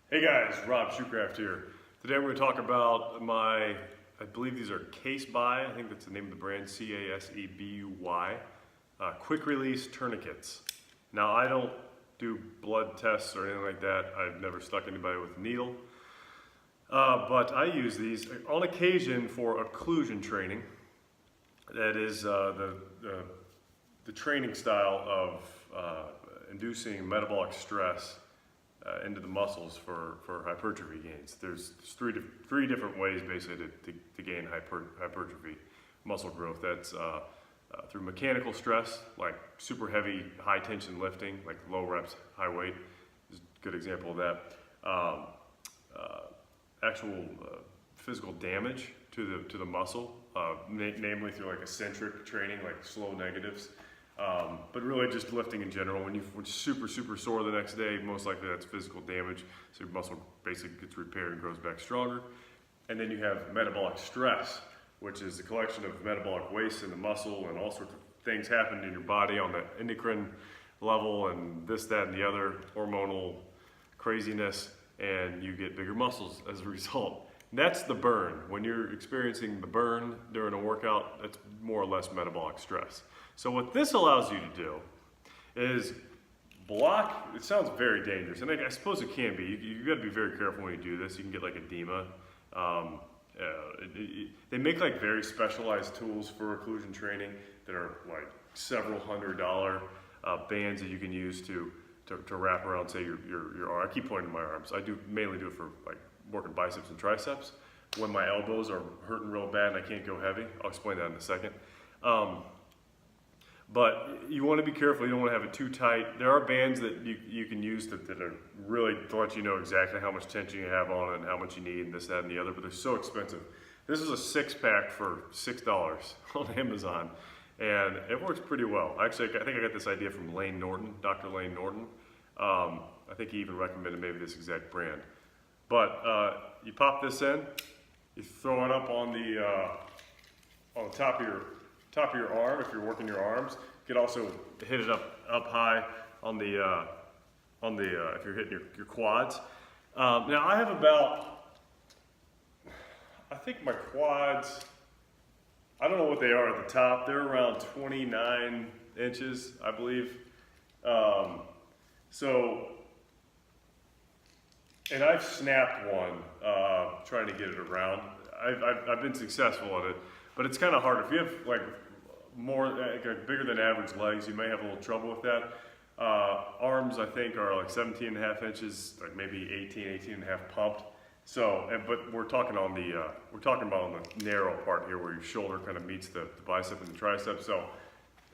Hey guys, Rob Shoecraft here. Today we're going to talk about I believe these are Case Buy, I think that's the name of the brand, C-A-S-E-B-U-Y, quick release tourniquets. Now I don't do blood tests or anything like that. I've never stuck anybody with a needle. But I use these on occasion for occlusion training. That is the training style of inducing metabolic stress into the muscles for hypertrophy gains. There's three different ways basically to gain hypertrophy muscle growth. That's through mechanical stress, like super heavy, high tension lifting, like low reps, high weight is a good example of that. Actual physical damage to the muscle, namely through like eccentric training, like slow negatives. But really just lifting in general. When you're super sore the next day, most likely that's physical damage. So your muscle basically gets repaired and grows back stronger. And then you have metabolic stress, which is the collection of metabolic waste in the muscle, and all sorts of things happen in your body on the endocrine level and this, that, and the other hormonal craziness, and you get bigger muscles as a result. That's the burn. When you're experiencing the burn during a workout, that's more or less metabolic stress. So what this allows you to do is block. It sounds very dangerous, and I suppose it can be. You got to be very careful when you do this. You can get like edema. They make like very specialized tools for occlusion training that are like several $100 bands that you can use to wrap around, say, your arm. I keep pointing to my arms. I mainly do it for like working biceps and triceps. When my elbows are hurting real bad and I can't go heavy, I'll explain that in a second. But you want to be careful. You don't want to have it too tight. There are bands that you can use that are really to let you know exactly how much tension you have on it and how much you need and this, that, and the other, but they're so expensive. This is a 6-pack for $6 on Amazon, and it works pretty well. Actually, I think I got this idea from Lane Norton, Dr. Lane Norton. I think he even recommended maybe this exact brand. But you pop this in, you throw it up on the top of your arm if you're working your arms. You could also hit it up high on the if you're hitting your quads. Now I have I think my quads, I don't know what they are at the top. They're around 29 inches, I believe. And I've snapped one trying to get it around. I've been successful at it, but it's kind of hard. If you have like bigger than average legs, you may have a little trouble with that. Arms, I think, are like 17.5 inches, like maybe 18.5 pumped. So, but we're talking about on the narrow part here, where your shoulder kind of meets the bicep and the tricep. So,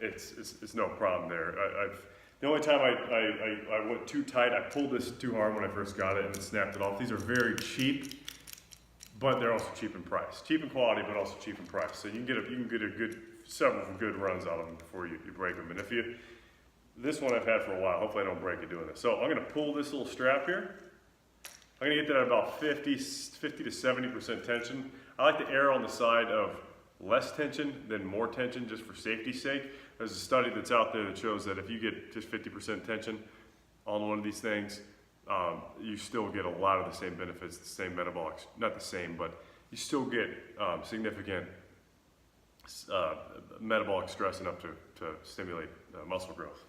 it's no problem there. The only time I went too tight, I pulled this too hard when I first got it and it snapped it off. These are very cheap, but they're also cheap in price. Cheap in quality, but also cheap in price. So you can get several good runs out of them before you break them. And this one I've had for a while. Hopefully I don't break it doing this. So I'm going to pull this little strap here. I'm going to get that at about 50 to 70% tension. I like to err on the side of less tension than more tension, just for safety's sake. There's a study that's out there that shows that if you get just 50% tension on one of these things, you still get a lot of the same benefits, the same metabolic, not the same, but you still get significant metabolic stress enough to stimulate muscle growth.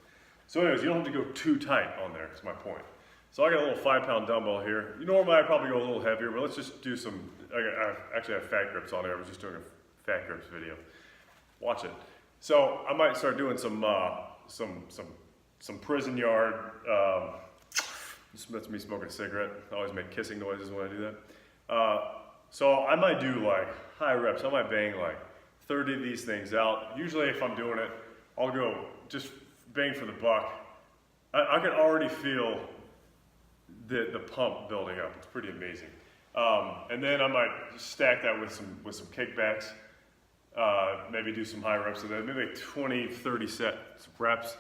So anyways, you don't have to go too tight on there, is my point. So I got a little 5-pound dumbbell here. Normally I'd probably go a little heavier, but let's just do some, I actually have fat grips on there. I was just doing a fat grips video. Watch it. So I might start doing some prison yard. That's me smoking a cigarette. I always make kissing noises when I do that. So I might do like high reps. I might bang like 30 of these things out. Usually if I'm doing it, I'll go just bang for the buck. I can already feel the pump building up. It's pretty amazing. And then I might stack that with some kickbacks. Maybe do some high reps of that, maybe 20, 30 reps,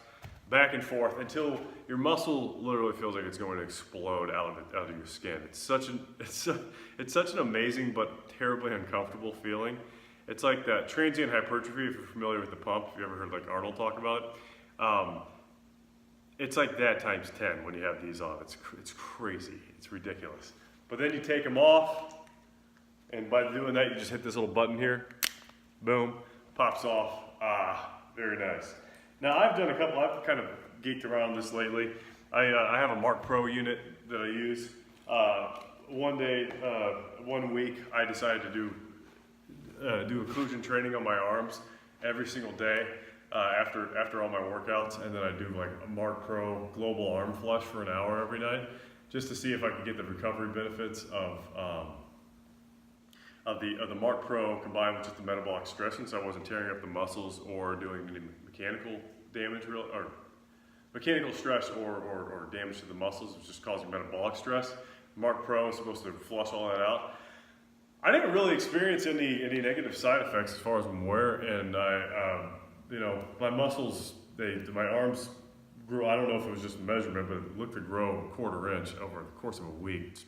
back and forth until your muscle literally feels like it's going to explode out of your skin. It's such an amazing but terribly uncomfortable feeling. It's like that transient hypertrophy, if you're familiar with the pump, if you ever heard like Arnold talk about it. it's like that times 10 when you have these on. It's crazy. It's ridiculous. But then you take them off, and by doing that, you just hit this little button here. Boom, pops off. Very nice. Now I've kind of geeked around this lately. I have a Mark Pro unit that I use. One week, I decided to do occlusion training on my arms every single day after all my workouts, and then I do like a Mark Pro global arm flush for an hour every night, just to see if I could get the recovery benefits of the Mark Pro combined with just the metabolic stressing, so I wasn't tearing up the muscles or doing any mechanical damage, or mechanical stress or damage to the muscles. It was just causing metabolic stress. Mark Pro is supposed to flush all that out. I didn't really experience any negative side effects as far as I'm aware, and my muscles, my arms grew. I don't know if it was just a measurement, but it looked to grow a 1/4 inch over the course of a week.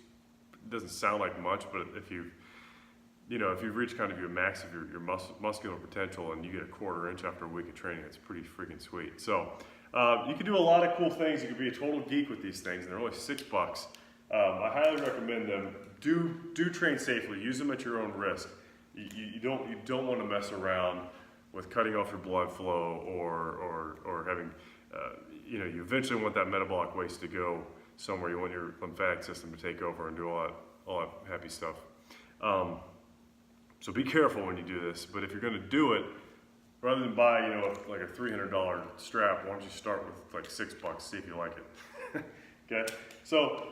It doesn't sound like much, but if you reach kind of your max of your muscular potential and you get a 1/4 inch after a week of training, it's pretty freaking sweet. So you can do a lot of cool things. You can be a total geek with these things, and they're only $6. I highly recommend them. Do train safely. Use them at your own risk. You don't want to mess around with cutting off your blood flow or having you eventually want that metabolic waste to go somewhere. You want your lymphatic system to take over and do all that happy stuff. So be careful when you do this. But if you're going to do it, rather than buy like a $300 strap, why don't you start with like $6? See if you like it. Okay, so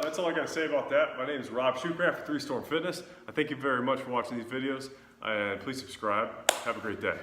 that's all I got to say about that. My name is Rob Shoecraft for 3 Storm Fitness. I thank you very much for watching these videos, and please subscribe. Have a great day.